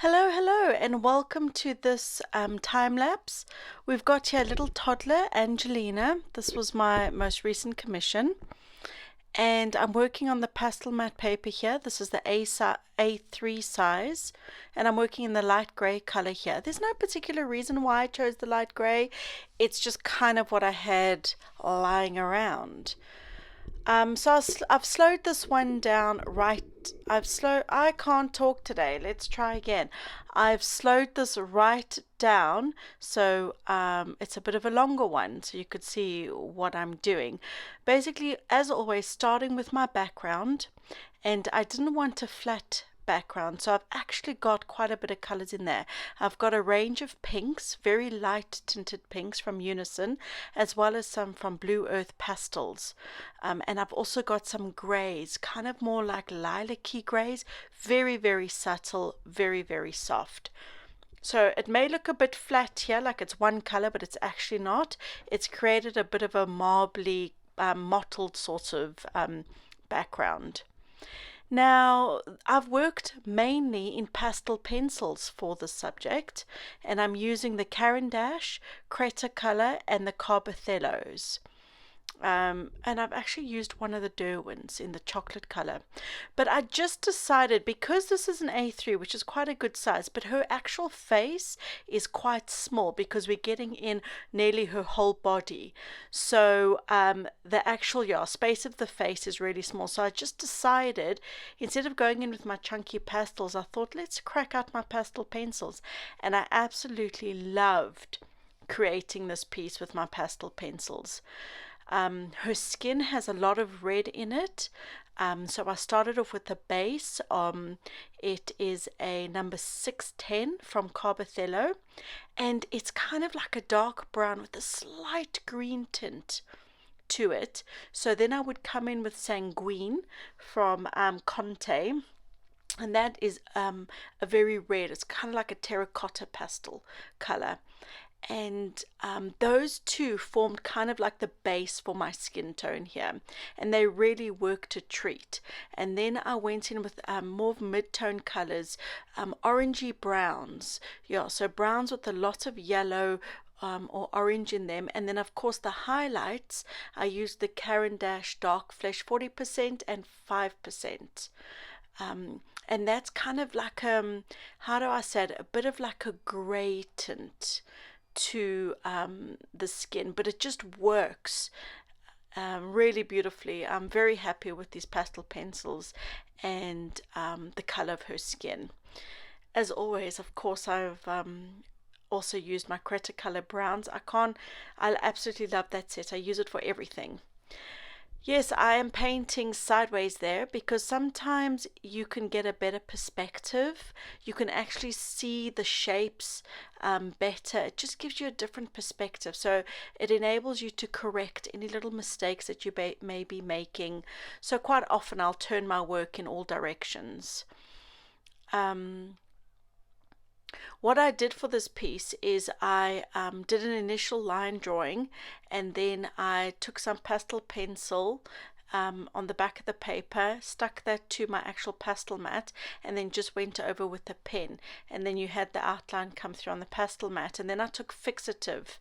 Hello, and welcome to this time lapse. We've got here little toddler Angelina. This was my most recent commission, and I'm working on the Pastelmat paper here. This is the A3 size, and I'm working in the light grey color here. There's no particular reason why I chose the light grey. It's just kind of what I had lying around. I've slowed this one down right. I can't talk today. Let's try again. I've slowed this right down so it's a bit of a longer one so you could see what I'm doing. Basically, as always, starting with my background, and I didn't want a flat background, so I've actually got quite a bit of colors in there. I've got a range of pinks, very light tinted pinks from Unison, as well as some from Blue Earth Pastels, and I've also got some grays, kind of more like lilac-y grays, very subtle, very soft. So it may look a bit flat here, like it's one color, but it's actually not. It's created a bit of a marbly, mottled sort of background. Now, I've worked mainly in pastel pencils for this subject, and I'm using the Caran Dache, Creta Colour, and the Carbethellos. And I've actually used one of the Derwents in the chocolate color. But I just decided, because this is an A3, which is quite a good size, but her actual face is quite small because we're getting in nearly her whole body. So the actual space of the face is really small. So I just decided, instead of going in with my chunky pastels, I thought, let's crack out my pastel pencils. And I absolutely loved creating this piece with my pastel pencils. Her skin has a lot of red in it, so I started off with the base. It is a number 610 from Carbethello, and it's kind of like a dark brown with a slight green tint to it. So then I would come in with Sanguine from Conte, and that is a very red, it's kind of like a terracotta pastel color. And those two formed kind of like the base for my skin tone here, and they really worked a treat. And then I went in with more mid-tone colors, orangey browns, so browns with a lot of yellow or orange in them. And then of course the highlights, I used the Caran Dache Dark Flesh 40% and 5%. And that's kind of like how do I say it, a bit of like a gray tint to the skin, but it just works really beautifully. I'm very happy with these pastel pencils and the color of her skin. As always, of course, I've also used my Creta Colour browns. I absolutely love that set. I use it for everything. Yes, I am painting sideways there because sometimes you can get a better perspective. You can actually see the shapes better. It just gives you a different perspective. So it enables you to correct any little mistakes that you may be making. So quite often I'll turn my work in all directions. What I did for this piece is I did an initial line drawing, and then I took some pastel pencil on the back of the paper, stuck that to my actual pastel mat, and then just went over with a pen, and then you had the outline come through on the pastel mat. And then I took Fixative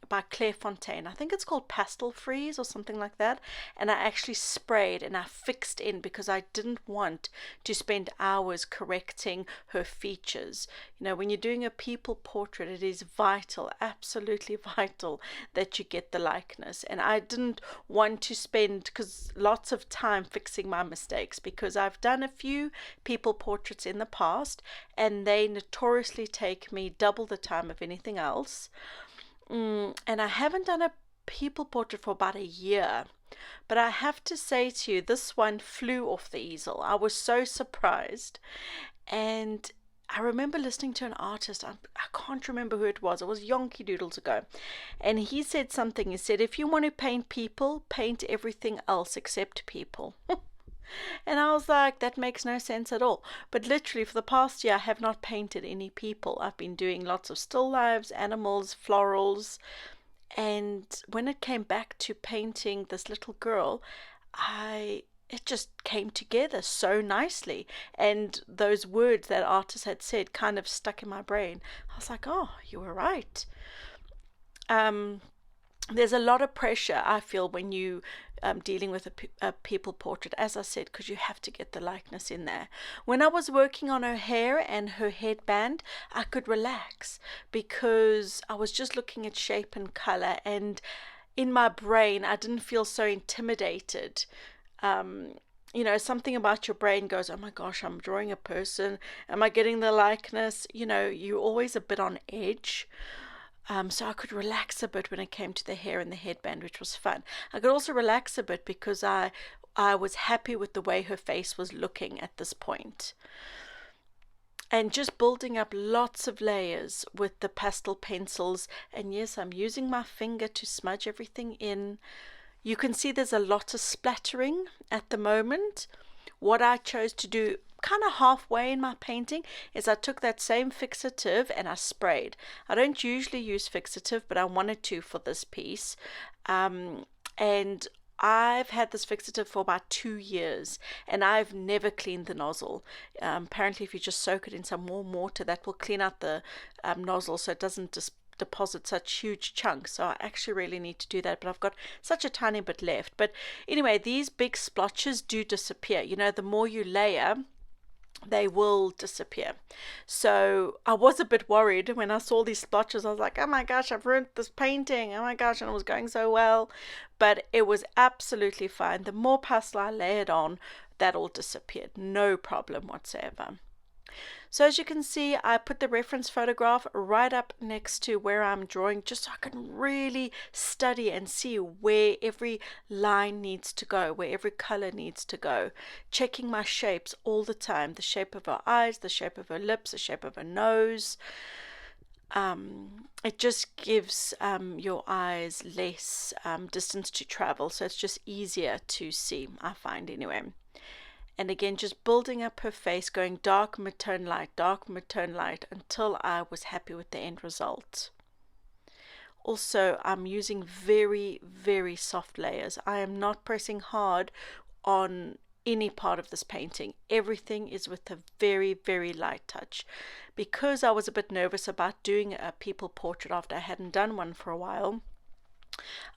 by Claire Fontaine, I think it's called Pastel Freeze or something like that, and I actually sprayed and I fixed in because I didn't want to spend hours correcting her features. When you're doing a people portrait, it is vital, absolutely vital, that you get the likeness, and I didn't want to spend lots of time fixing my mistakes, because I've done a few people portraits in the past and they notoriously take me double the time of anything else. And I haven't done a people portrait for about a year, but I have to say to you, this one flew off the easel. I was so surprised. And I remember listening to an artist, I can't remember who it was Yonky Doodles ago, and he said something. He said, if you want to paint people, paint everything else except people. And I was like, that makes no sense at all. But literally for the past year, I have not painted any people. I've been doing lots of still lives, animals, florals. And when it came back to painting this little girl, I it just came together so nicely. And those words that artist had said kind of stuck in my brain. I was like, oh, you were right. There's a lot of pressure, I feel, when you dealing with a people portrait, as I said, because you have to get the likeness in there. When I was working on her hair and her headband, I could relax because I was just looking at shape and color, and in my brain I didn't feel so intimidated. You know, something about your brain goes, oh my gosh, I'm drawing a person, am I getting the likeness? You know, you're always a bit on edge. So I could relax a bit when it came to the hair and the headband, which was fun. I could also relax a bit because I was happy with the way her face was looking at this point. And just building up lots of layers with the pastel pencils. And yes, I'm using my finger to smudge everything in. You can see there's a lot of splattering at the moment. What I chose to do kind of halfway in my painting is I took that same fixative and I sprayed. I don't usually use fixative, but I wanted to for this piece. And I've had this fixative for about 2 years and I've never cleaned the nozzle. Apparently if you just soak it in some warm water, that will clean out the nozzle so it doesn't deposit such huge chunks. So I actually really need to do that, but I've got such a tiny bit left. But anyway, these big splotches do disappear. You know, the more you layer, they will disappear. So I was a bit worried when I saw these splotches. I was like, oh my gosh, I've ruined this painting, oh my gosh, and it was going so well, but it was absolutely fine. The more pastel I layered on, that all disappeared, no problem whatsoever. So as you can see, I put the reference photograph right up next to where I'm drawing, just so I can really study and see where every line needs to go, where every color needs to go. Checking my shapes all the time, the shape of her eyes, the shape of her lips, the shape of her nose. It just gives your eyes less distance to travel, so it's just easier to see, I find anyway. And again, just building up her face, going dark mid-tone light until I was happy with the end result. Also, I'm using very, very soft layers. I am not pressing hard on any part of this painting. Everything is with a very, very light touch. Because I was a bit nervous about doing a people portrait after I hadn't done one for a while,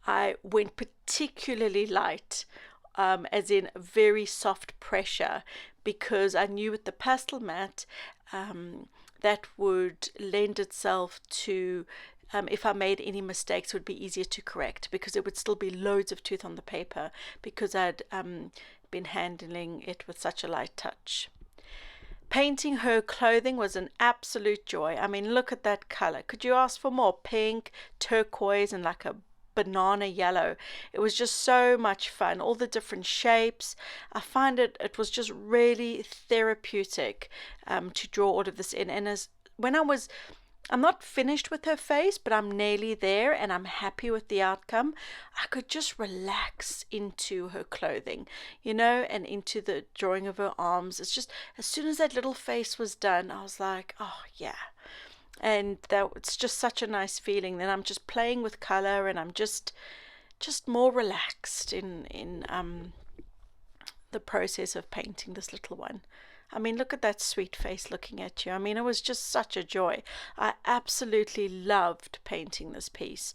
I went particularly light. As in very soft pressure, because I knew with the Pastelmat that would lend itself to, if I made any mistakes, it would be easier to correct, because it would still be loads of tooth on the paper, because I'd been handling it with such a light touch. Painting her clothing was an absolute joy. I mean, look at that color. Could you ask for more? Pink, turquoise, and like a banana yellow. It was just so much fun, all the different shapes. I find it was just really therapeutic to draw all of this in. And I'm not finished with her face, but I'm nearly there and I'm happy with the outcome. I could just relax into her clothing, you know, and into the drawing of her arms. It's just, as soon as that little face was done, I was like, oh yeah. And it's just such a nice feeling. Then I'm just playing with color and I'm just more relaxed in the process of painting this little one. I mean, look at that sweet face looking at you. I mean, it was just such a joy. I absolutely loved painting this piece.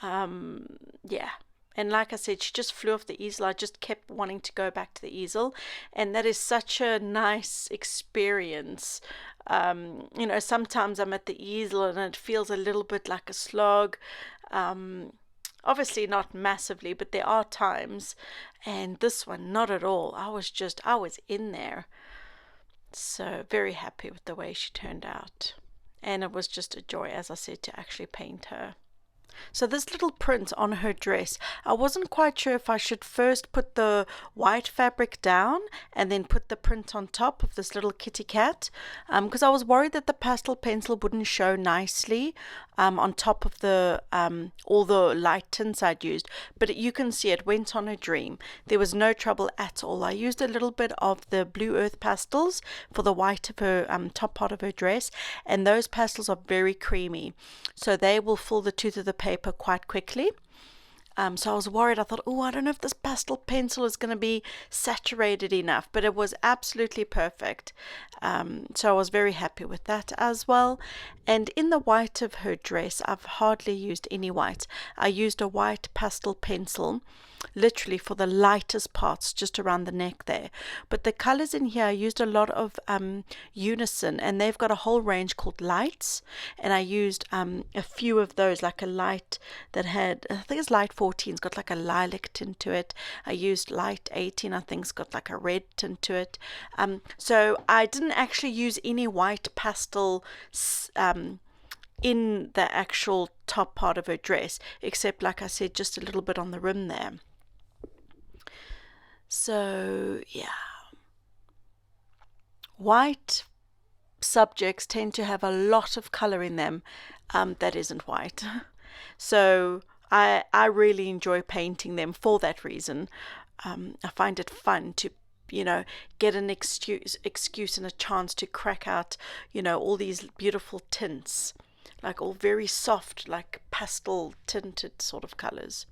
Yeah. And like I said, she just flew off the easel. I just kept wanting to go back to the easel. And that is such a nice experience. You know, sometimes I'm at the easel and it feels a little bit like a slog. Obviously not massively, but there are times. And this one, not at all. I was in there. So very happy with the way she turned out. And it was just a joy, as I said, to actually paint her. So this little print on her dress, I wasn't quite sure if I should first put the white fabric down and then put the print on top of this little kitty cat, because I was worried that the pastel pencil wouldn't show nicely on top of the all the light tints I'd used. But you can see it went on a dream. There was no trouble at all. I used a little bit of the Blue Earth pastels for the white of her top part of her dress, and those pastels are very creamy, so they will fill the tooth of the paper quite quickly. So I was worried. I thought, oh, I don't know if this pastel pencil is going to be saturated enough, but it was absolutely perfect. So I was very happy with that as well. And in the white of her dress, I've hardly used any white. I used a white pastel pencil, literally for the lightest parts, just around the neck there. But the colors in here, I used a lot of Unison, and they've got a whole range called lights. And I used a few of those, like a light that had, I think it's light 14, it's got like a lilac tint to it. I used light 18, I think it's got like a red tint to it. So I didn't actually use any white pastel in the actual top part of her dress, except, like I said, just a little bit on the rim there. So yeah, white subjects tend to have a lot of color in them that isn't white. So I really enjoy painting them for that reason. I find it fun to get an excuse and a chance to crack out all these beautiful tints, like all very soft, like pastel tinted sort of colors.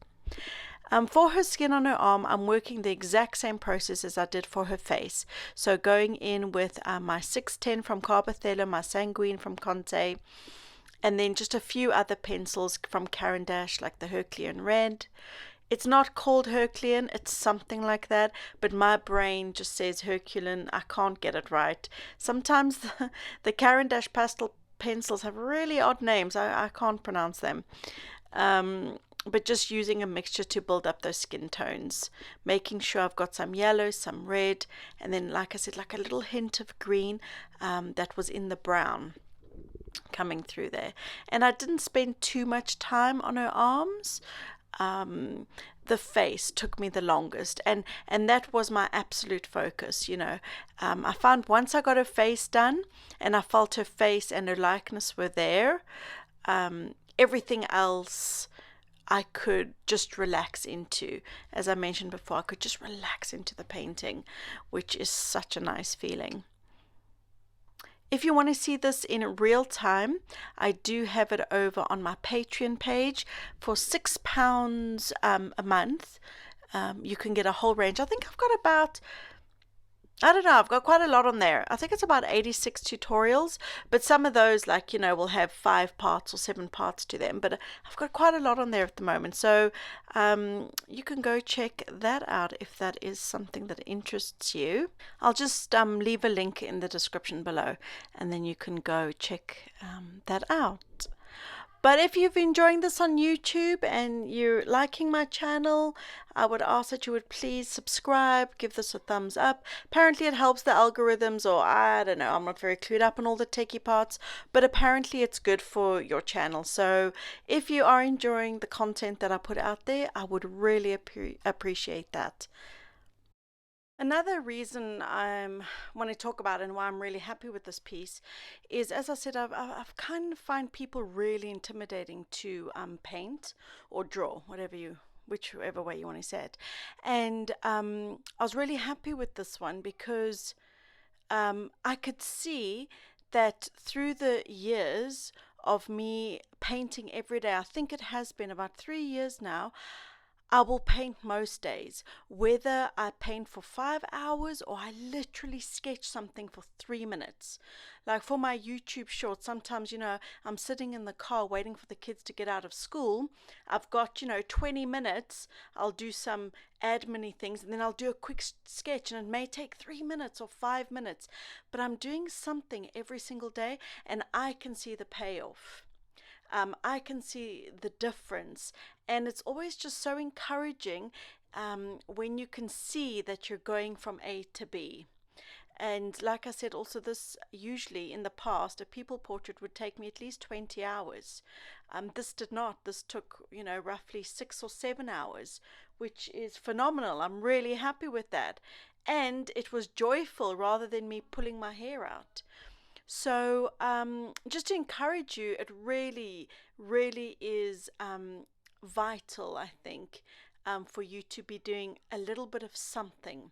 For her skin on her arm, I'm working the exact same process as I did for her face. So going in with my 610 from Carbethello, my Sanguine from Conte, and then just a few other pencils from Caran Dache, like the Herculean Red. It's not called Herculean, it's something like that, but my brain just says Herculean. I can't get it right. Sometimes the Caran Dache Pastel Pencils have really odd names. I can't pronounce them. But just using a mixture to build up those skin tones, making sure I've got some yellow, some red, and then, like I said, like a little hint of green that was in the brown coming through there. And I didn't spend too much time on her arms. The face took me the longest, and that was my absolute focus. I found once I got her face done and I felt her face and her likeness were there, everything else I could just relax into. As I mentioned before, I could just relax into the painting, which is such a nice feeling. If you want to see this in real time, I do have it over on my Patreon page for £6 a month. You can get a whole range. I think I've got about, I don't know, I've got quite a lot on there. I think it's about 86 tutorials, but some of those, like, will have 5 parts or 7 parts to them. But I've got quite a lot on there at the moment. So you can go check that out if that is something that interests you. I'll just leave a link in the description below, and then you can go check that out. But if you've been enjoying this on YouTube and you're liking my channel, I would ask that you would please subscribe, give this a thumbs up. Apparently it helps the algorithms, or I don't know, I'm not very clued up on all the techie parts, but apparently it's good for your channel. So if you are enjoying the content that I put out there, I would really appreciate that. Another reason I want to talk about and why I'm really happy with this piece is, as I said, I've kind of find people really intimidating to paint or draw, whichever way you want to say it. And I was really happy with this one because I could see that through the years of me painting every day, I think it has been about 3 years now, I will paint most days, whether I paint for 5 hours or I literally sketch something for 3 minutes. Like for my YouTube shorts, sometimes, I'm sitting in the car waiting for the kids to get out of school. I've got, 20 minutes. I'll do some admin-y things, and then I'll do a quick sketch, and it may take 3 minutes or 5 minutes. But I'm doing something every single day, and I can see the payoff. I can see the difference, and it's always just so encouraging when you can see that you're going from A to B. And like I said, also, this usually in the past, a people portrait would take me at least 20 hours. This did not. This took, roughly 6 or 7 hours, which is phenomenal. I'm really happy with that. And it was joyful rather than me pulling my hair out. So just to encourage you, it really, really is vital, I think, for you to be doing a little bit of something.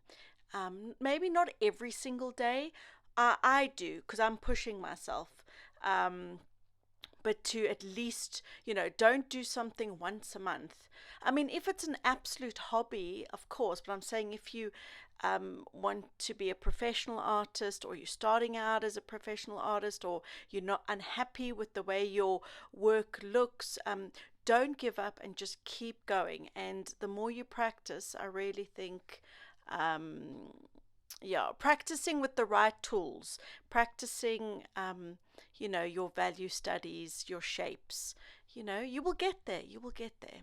Maybe not every single day. I do, because I'm pushing myself. but to at least, don't do something once a month. I mean, if it's an absolute hobby, of course, but I'm saying if you want to be a professional artist, or you're starting out as a professional artist, or you're not unhappy with the way your work looks, don't give up and just keep going. And the more you practice, I really think, practicing with the right tools, practicing, your value studies, your shapes, you will get there. You will get there.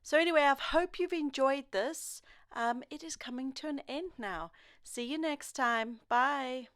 So anyway, I hope you've enjoyed this. It is coming to an end now. See you next time. Bye.